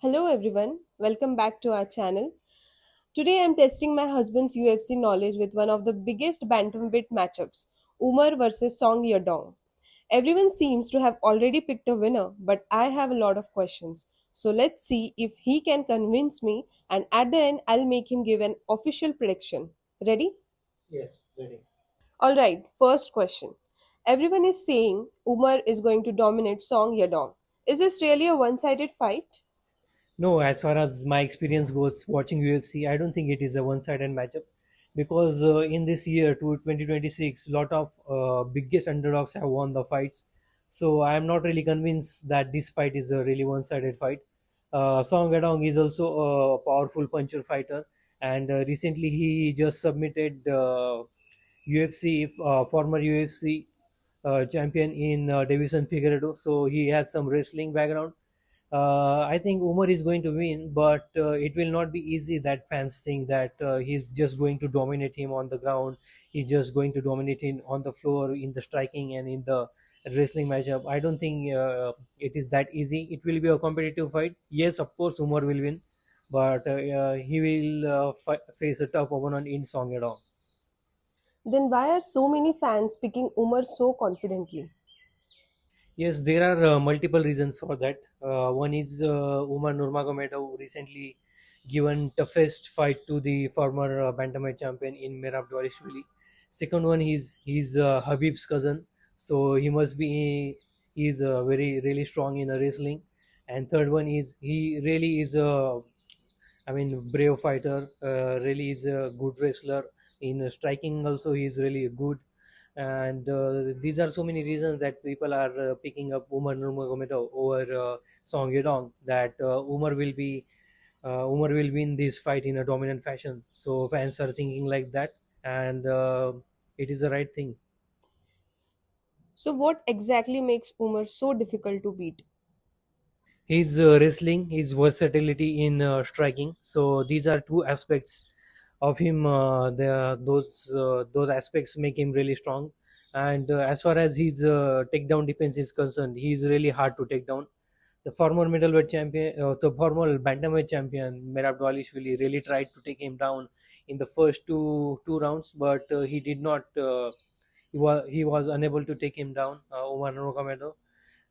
Hello everyone, welcome back to our channel. Today I'm testing my husband's UFC knowledge with one of the biggest bantamweight matchups, Umar versus Song Yadong. Everyone seems to have already picked a winner, but I have a lot of questions. So let's see if he can convince me, and at the end I'll make him give an official prediction. Ready? Yes, ready. Alright, first question. Everyone is saying Umar is going to dominate Song Yadong. Is this really a one-sided fight? No, as far as my experience goes watching UFC, I don't think it is a one-sided matchup because in this year to 2026, lot of biggest underdogs have won the fights. So I am not really convinced that this fight is a really one-sided fight. Song Yadong is also a powerful puncher fighter, and recently he just submitted UFC former UFC champion in Davison Figueredo. So he has some wrestling background. I think Umar is going to win, but it will not be easy. That fans think that he's just going to dominate him on the ground. He's just going to dominate him on the floor in the striking and in the wrestling matchup. I don't think it is that easy. It will be a competitive fight. Yes, of course, Umar will win, but he will face a tough opponent in Song Yadong. Then why are so many fans picking Umar so confidently? Yes, there are multiple reasons for that. One is Umar Nurmagomedov recently given toughest fight to the former bantamweight champion in Merab Dvalishvili. Second one is he's Habib's cousin, so he's very really strong in wrestling. And third one is he really is a brave fighter. Really is a good wrestler. In striking also, he's really good. And these are so many reasons that people are picking up Umar Nurmagomedov over Song Yadong. That Umar will win this fight in a dominant fashion. So fans are thinking like that, and it is the right thing. So, what exactly makes Umar so difficult to beat? His wrestling, his versatility in striking. So these are two aspects of him. Those aspects make him really strong. And as far as his takedown defense is concerned, he is really hard to take down. The former bantamweight champion Merab Dvalishvili really tried to take him down in the first two rounds, but he did not. He was unable to take him down, Umar Nurmagomedov.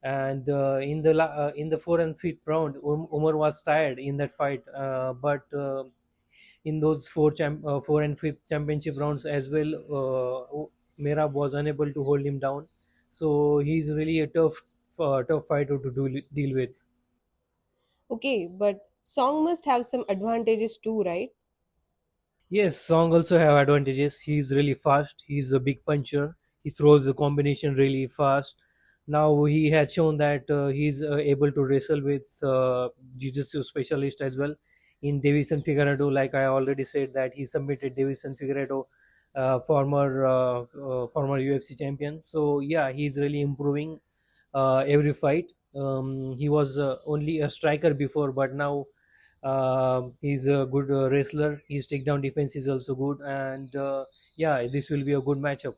And in the fourth and fifth round, Umar was tired in that fight, but in those four and fifth championship rounds as well, Merab was unable to hold him down. So he's really a tough fighter to deal with. Okay, but Song must have some advantages too, right? Yes, Song also have advantages. He's really fast. He's a big puncher. He throws the combination really fast. Now he had shown that he's able to wrestle with jiu-jitsu specialist as well in Davison Figueredo. Like I already said, that he submitted Davison Figueredo, former UFC champion. So yeah, he's really improving every fight. He was only a striker before, but now he's a good wrestler. His takedown defense is also good, and yeah, this will be a good matchup.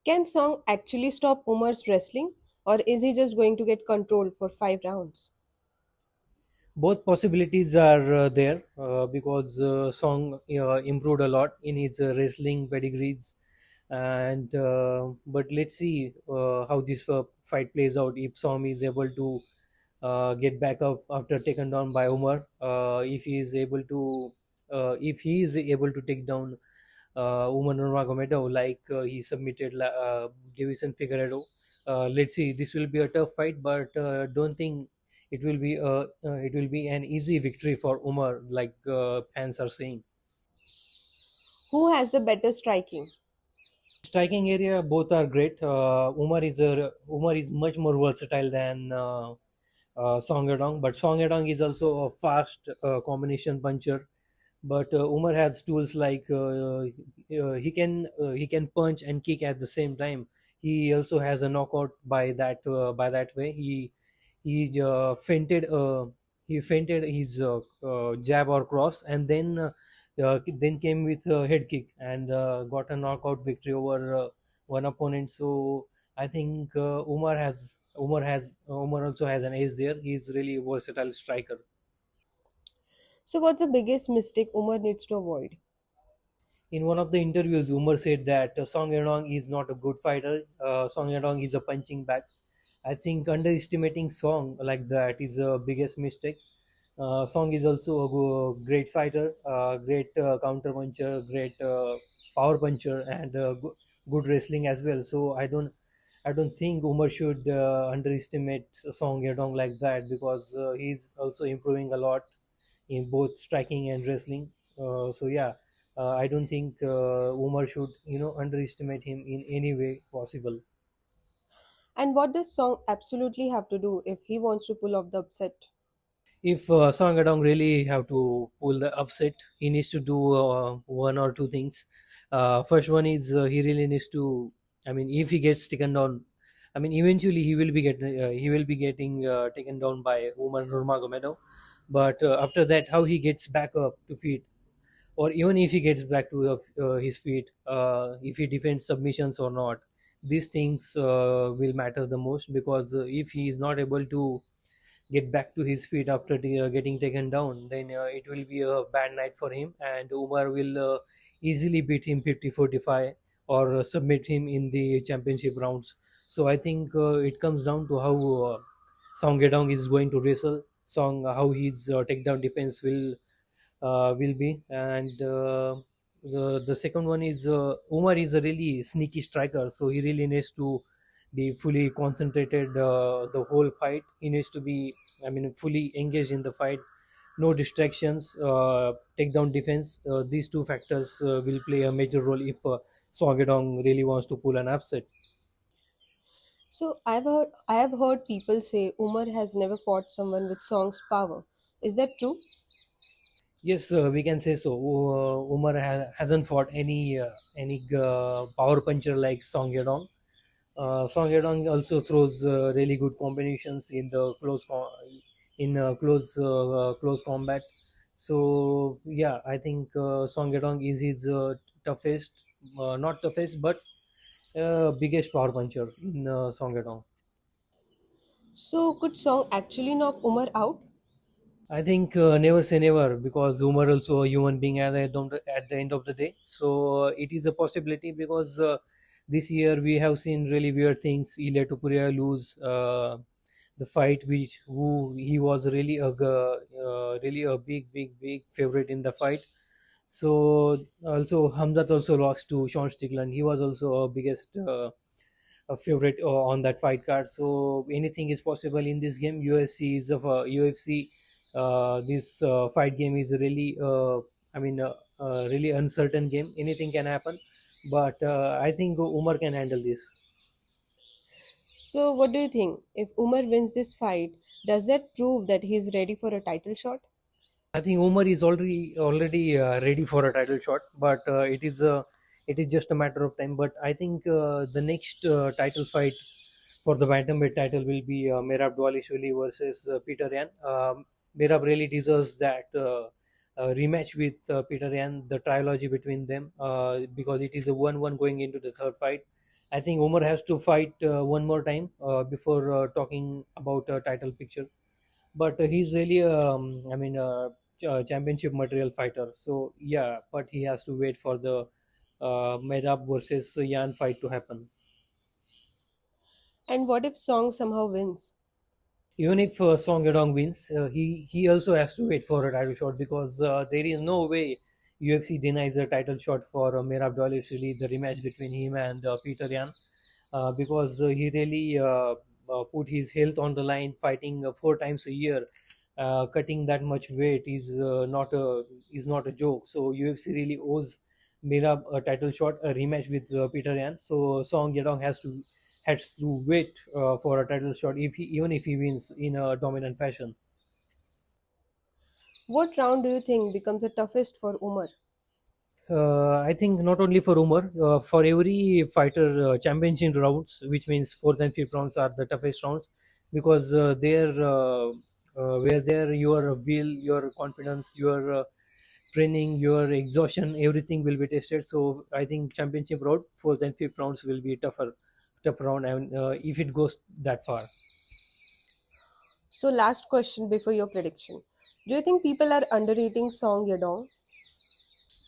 Can Song actually stop Umar's wrestling, or is he just going to get controlled for 5 rounds? Both possibilities are there because Song improved a lot in his wrestling pedigrees, and but let's see how this fight plays out. If Song is able to get back up after taken down by Umar, if he is able to take down Umar Nurmagomedov like he submitted Davison Figueredo. Let's see, this will be a tough fight, but don't think it will be an easy victory for Umar, like fans are saying. Who has the better striking? Striking area, both are great. Umar is much more versatile than Song Yadong, but Song Yadong is also a fast combination puncher. But Umar has tools like he can punch and kick at the same time. He also has a knockout by that way. He fainted his jab or cross, and then came with a head kick and got a knockout victory over one opponent. So I think Umar also has an ace there. He's really a versatile striker. So, what's the biggest mistake Umar needs to avoid? In one of the interviews, Umar said that Song Yadong is not a good fighter. Song Yadong is a punching bag. I think underestimating Song like that is the biggest mistake. Song is also a great fighter, great counter puncher, great power puncher, and good wrestling as well. So I don't think Umar should underestimate Song Yadong like that, because he's also improving a lot in both striking and wrestling. So yeah, I don't think Umar should underestimate him in any way possible. And what does Song absolutely have to do if he wants to pull off the upset? If Song Yadong really have to pull the upset, he needs to do one or two things. First one is he really needs to. I mean, if he gets taken down, I mean, eventually he will be getting taken down by Umar Nurmagomedov. But after that, how he gets back up to feet, or even if he gets back to his feet, if he defends submissions or not, these things will matter the most, because if he is not able to get back to his feet after getting taken down, then it will be a bad night for him, and Umar will easily beat him 50-45, or submit him in the championship rounds. So I think it comes down to how Song Gedong is going to wrestle Song, how his takedown defense will be. And the second one is Umar is a really sneaky striker, so he really needs to be fully concentrated the whole fight. He needs to be, I mean, fully engaged in the fight. No distractions, takedown defense. These two factors will play a major role if Sogedong really wants to pull an upset. So, I have heard people say Umar has never fought someone with Song's power. Is that true? Yes, we can say so. Umar hasn't fought any power puncher like Song Yadong. Song Yadong also throws really good combinations in the close combat. So yeah, I think Song Yadong is his toughest, not toughest, but biggest power puncher in Song Yadong. So, could Song actually knock Umar out? I think never say never, because Umar also a human being at the end of the day. So it is a possibility, because this year we have seen really weird things. Ilya Tupuria lose the fight, which who he was really a big favorite in the fight. So also Hamzat also lost to Sean Strickland. He was also a biggest a favorite on that fight card. So anything is possible in this game. UFC is of UFC. This fight game is really, really uncertain game. Anything can happen, but I think Umar can handle this. So, what do you think? If Umar wins this fight, does that prove that he is ready for a title shot? I think Umar is already ready for a title shot, but it is just a matter of time. But I think the next title fight for the bantamweight title will be Merab Dvalishvili versus Peter Yan. Merab really deserves that rematch with Peter Yan, the trilogy between them, because it is a 1-1 going into the third fight. I think Umar has to fight one more time before talking about a title picture. But he's really, championship material fighter. So yeah, but he has to wait for the Merab versus Yan fight to happen. And what if Song somehow wins? Even if Song Yadong wins, he also has to wait for a title shot, because there is no way UFC denies a title shot for Merab Dvalishvili, the rematch between him and Peter Yan, because he really put his health on the line, fighting 4 times a year. Cutting that much weight is not a joke. So UFC really owes Merab a title shot, a rematch with Peter Yan. So Song Yadong has to wait for a title shot, if he, even if he wins in a dominant fashion. What round do you think becomes the toughest for Umar? I think not only for Umar, for every fighter, championship rounds, which means fourth and fifth rounds, are the toughest rounds, because where there your will, your confidence, your training, your exhaustion, everything will be tested. So I think championship round, fourth and fifth rounds will be tougher tough round, and if it goes that far. So, last question before your prediction. Do you think people are underrating Song Yadong?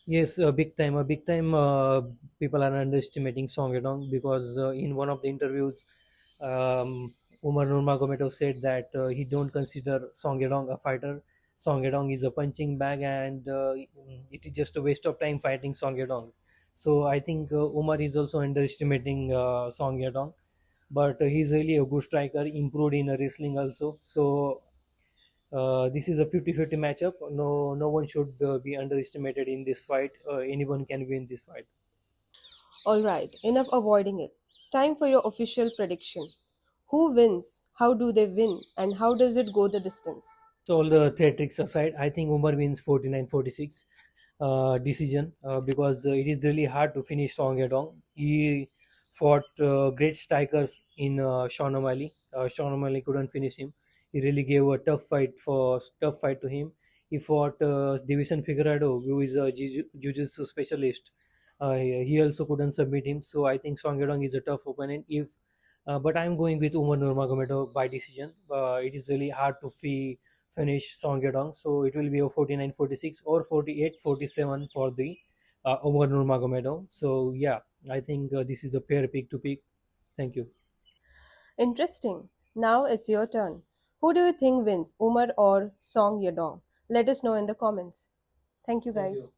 Yes, a big time. A big time. People are underestimating Song Yadong because in one of the interviews, Umar Nurmagomedov said that he don't consider Song Yadong a fighter. Song Yadong is a punching bag, and it is just a waste of time fighting Song Yadong. So I think Umar is also underestimating Song Yadong, but he's really a good striker, improved in wrestling also. So this is a 50-50 matchup. No one should be underestimated in this fight. Anyone can win this fight. Alright, enough avoiding it. Time for your official prediction. Who wins? How do they win? And how does it go the distance? So all the theatrics aside, I think Umar wins 49-46 decision because it is really hard to finish Song Yadong. He fought great strikers in Sean O'Malley. Sean O'Malley couldn't finish him. He really gave a tough fight to him. He fought Division Figueredo, who is a jiu-jitsu specialist. He also couldn't submit him. So I think Song Yadong is a tough opponent. If but I'm going with Umar Nurmagomedov by decision. It is really hard to finish Song Yadong. So it will be a 49-46 or 48-47 for the Umar Nurmagomedov. So yeah, I think this is the pair pick to pick. Thank you. Interesting. Now it's your turn. Who do you think wins, Umar or Song Yadong? Let us know in the comments. Thank you, Thank guys. you.